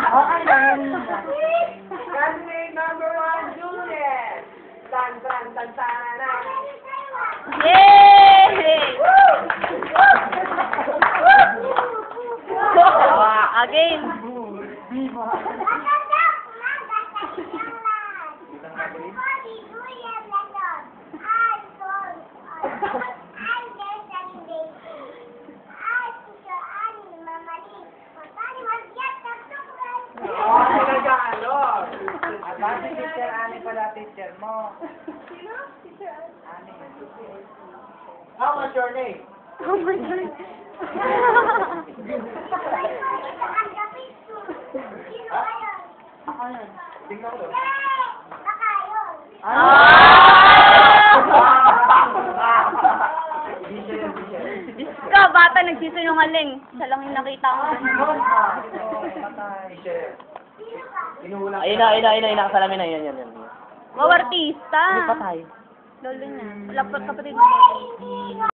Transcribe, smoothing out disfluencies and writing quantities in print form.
Okay na yun. Classmate number 1, Juliet. Tan, tan, tan, tan, Yay! Again. Bakit teacher Ani pala teacher mo? Sino? Teacher Ani. Ani. How was your name? Oh my God. Ako yun. Tingnan ko. Diyos ka, bata nagsisinungaling. Siya lang yung nakita ko. Ayun na, kasalamin na, yan. Wow, artista. Patay. Lolo niya. Lapot kapatid mo.